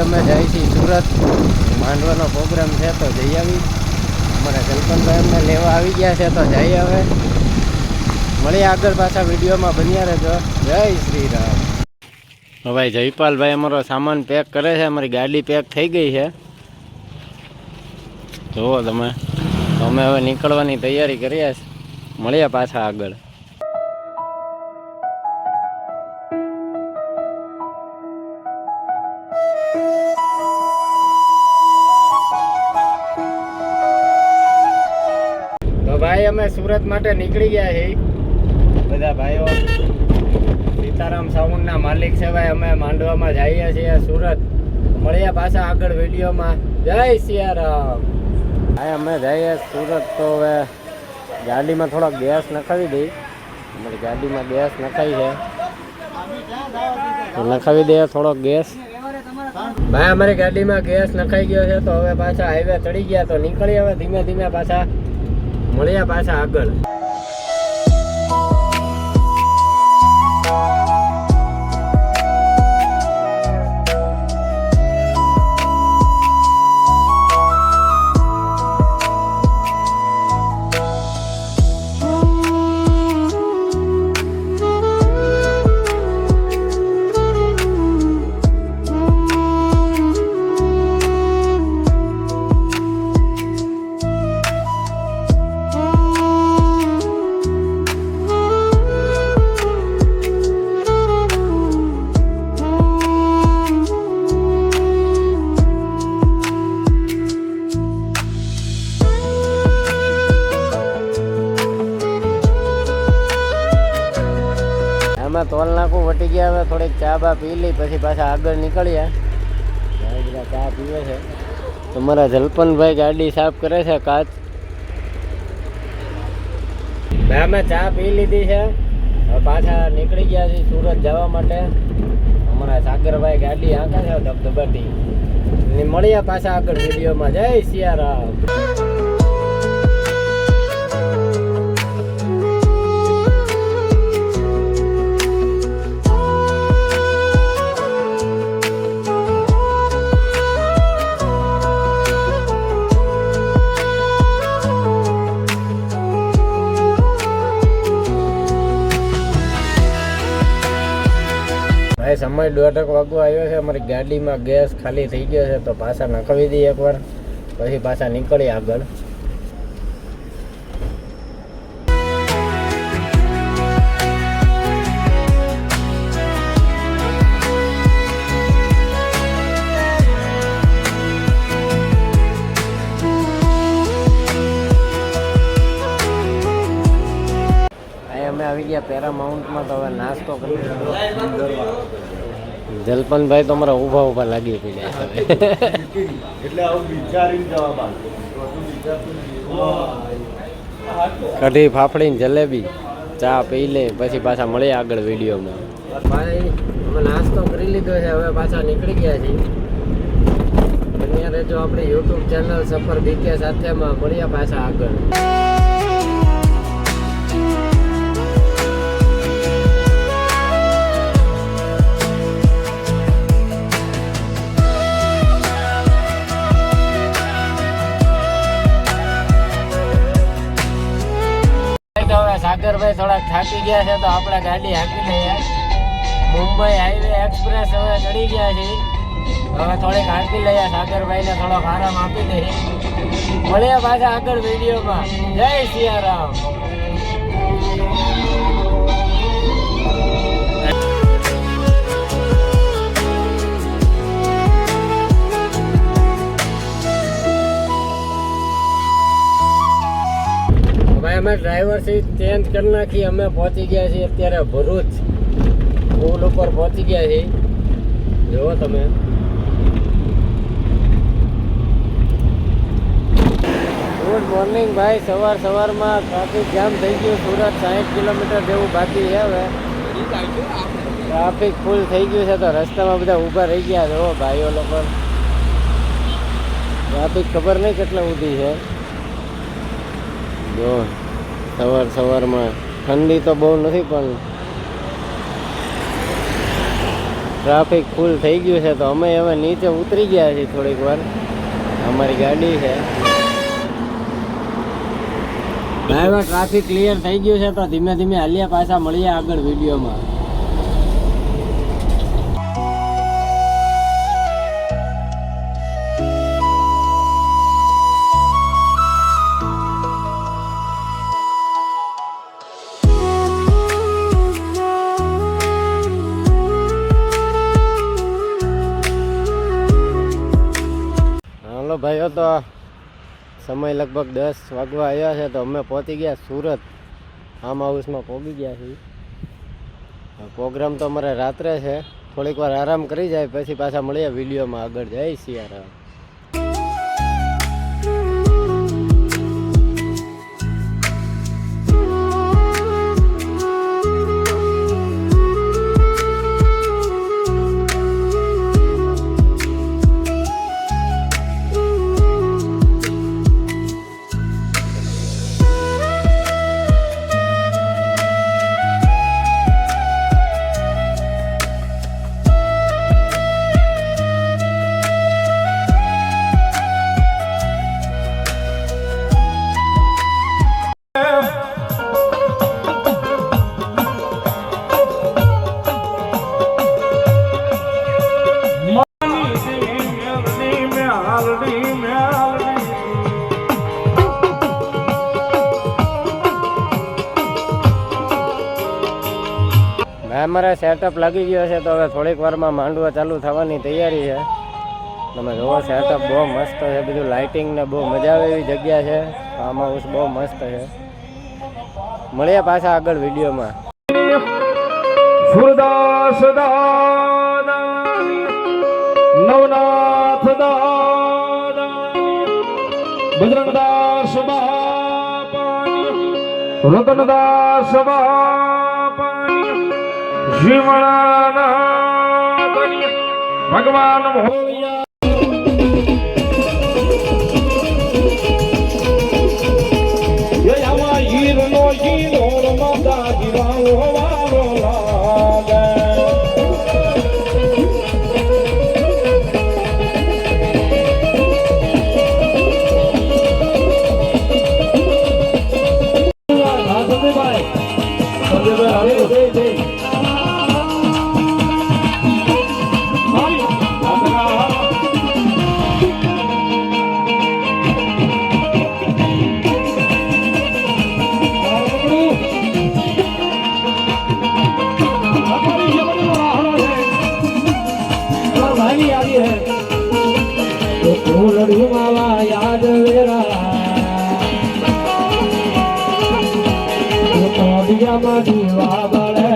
અમે જઈએ છીએ સુરત, માંડવાનો પ્રોગ્રામ છે તો જઈ આવી. અમારા જલપનભાઈ અમને લેવા આવી ગયા છે તો જઈ હવે મળીએ આગળ પાછા વિડીયોમાં બન્યા રહેજો. જય શ્રી રામ. હવે જયપાલભાઈ અમારો સામાન પેક કરે છે. અમારી ગાડી પેક થઈ ગઈ છે, જુઓ તમે. તો અમે હવે નીકળવાની તૈયારી કરીએ છીએ. મળીએ પાછા આગળ. તો ભાઈ અમે સુરત માટે નીકળી ગયા છીએ બધા ભાઈઓ. સીતારામ સાઉન્ડના માલિક છે ભાઈ. અમે માંડવામાં જઈએ છીએ સુરત. મળીએ પાછા આગળ વિડીયોમાં. જય સિયારામ. ભાઈ અમે જઈએ સુરત તો હવે ગાડીમાં થોડોક ગેસ નખાવી દઈ. અમારી ગાડીમાં ગેસ નખાઈ છે તો નખાવી દઈએ થોડોક ગેસ. ભાઈ અમારી ગાડીમાં ગેસ નખાઈ ગયો છે તો હવે પાછા હાઈવે ચડી ગયા તો નીકળીએ હવે ધીમે ધીમે પાછા. મળીએ પાછા આગળ. તોલ નાખું વટી ગયા. હવે થોડીક ચા બા પી લઈ પછી પાછા આગળ નીકળ્યા. બધા ચા પીવે છે. તમારા જલપનભાઈ ગાડી સાફ કરે છે કાચ. ભાઈ અમે ચા પી લીધી છે. હવે પાછા નીકળી ગયા છીએ સુરત જવા માટે. અમારા સાગરભાઈ ગાડી આંકે છે ધબધબાટી. મળ્યા પાછા આગળ વિડીયોમાં. જય સિયારામ. સમય 1:30 વાગવા આવ્યો છે. અમારી ગાડીમાં ગેસ ખાલી થઈ ગયો છે તો પાછા નખાવી દઈએ એકવાર પછી પાછા નીકળીએ આગળ. અમે આવી ગયા પેરામાઉન્ટમાં તો હવે નાસ્તો કરી. જલપનભાઈ તો અમારા ઊભા ઊભા લાગી પડ્યા છે એટલે આવું વિચારીને જવાબ આપ્યો. કઢી ફાફડી જલેબી ચા પી લે પછી પાછા મળીએ આગળ વિડીયોમાં. ભાઈ અમે નાસ્તો કરી લીધો છે. હવે પાછા નીકળી ગયા છીએ. બન્યા રહેજો આપણી યુટ્યુબ ચેનલ સફર બીકે સાથેમાં. મળીએ પાછા આગળ. સાગરભાઈ થોડાક થાકી ગયા છે તો આપણે ગાડી હાંકી લઈએ. મુંબઈ હાઈવે એક્સપ્રેસ હવે ચડી ગયા છે. હવે થોડીક હાંકી લઈએ. સાગરભાઈને થોડોક આરામ આપી દઈએ. મળીએ પાછા આગળ વિડીયોમાં. જય સિયારામ. અમે ડ્રાઈવર સીટ ચેન્જ કરી નાખી. અમે પહોંચી ગયા છીએ અત્યારે ભરૂચ. પુલ ઉપર પહોંચી ગયા છીએ. જુઓ તમે. ગુડ મોર્નિંગ ભાઈ. સવારમાં ટ્રાફિક જામ થઈ ગયું. સુરત 60 કિલોમીટર જેવું બાકી છે. હવે ટ્રાફિક ફૂલ થઈ ગયું છે તો રસ્તામાં બધા ઊભા રહી ગયા. જુઓ ભાઈઓ લોકો. ટ્રાફિક ખબર નહીં કેટલા ઊંધી છે. જો સવારમાં ઠંડી તો બહુ નથી પણ ટ્રાફિક ફૂલ થઈ ગયું છે તો અમે હવે નીચે ઉતરી ગયા છીએ થોડીક વાર. અમારી ગાડી છે. હવે ટ્રાફિક ક્લિયર થઈ ગયું છે તો ધીમે ધીમે હાલ્યા પાછા મળીએ આગળ વિડીયોમાં. હાલો ભાઈઓ, તો સમય લગભગ 10 વાગવા આવ્યા છે તો અમે પહોંચી ગયા સુરત. ફાર્મ હાઉસમાં પહોંચી ગયા છીએ. પ્રોગ્રામ તો અમારે રાત્રે છે. થોડીક વાર આરામ કરી જાય પછી પાછા મળીએ વિડીયોમાં આગળ. જય સિયારામ. અમારે સેટઅપ લાગી ગયો છે તો હવે થોડીક વારમાં માંડવા ચાલુ થવાની તૈયારી છે. તમે જોવો સેટઅપ બહુ મસ્ત છે. બધું લાઇટિંગ ને બહુ મજા આવે એવી જગ્યા છે. ફાર્મ હાઉસ બહુ મસ્ત છે. મળીએ પાછા આગળ વિડીયોમાં. સુરદાસ દાદા, નવનાથ દાદા, બજરંગદાસ બાપાની, રતનદાસ બાપાની, શ્રીમણાનાથની, ભગવાન ભોળિયા. હીરનો હીરો માતા જીવાલો વાલો લાગે. યાદ વેરા દિયામાં દીવા બળે.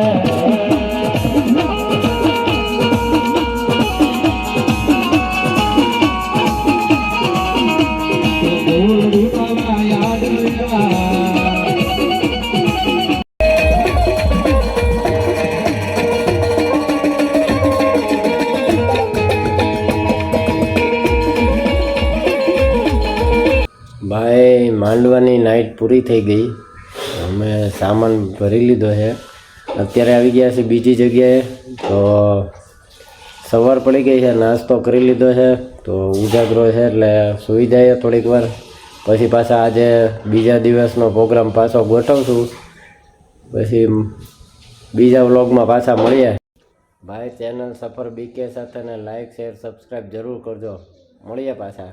યાદ વેરા ભાઈ, માંડવાની નાઇટ પૂરી થઈ ગઈ. અમે સામાન ભરી લીધો છે. અત્યારે આવી ગયા છે બીજી જગ્યાએ. તો સવાર પડી ગઈ છે. નાસ્તો કરી લીધો છે તો ઉજાગરો છે એટલે સૂઈ જાય થોડીક વાર. પછી પાછા આજે બીજા દિવસનો પ્રોગ્રામ પાછો ગોઠવશું. પછી બીજા વ્લોગમાં પાછા મળીએ. ભાઈ, ચેનલ સફર બીકે સાથેને લાઈક શેર સબસ્ક્રાઈબ જરૂર કરજો. મળીએ પાછા.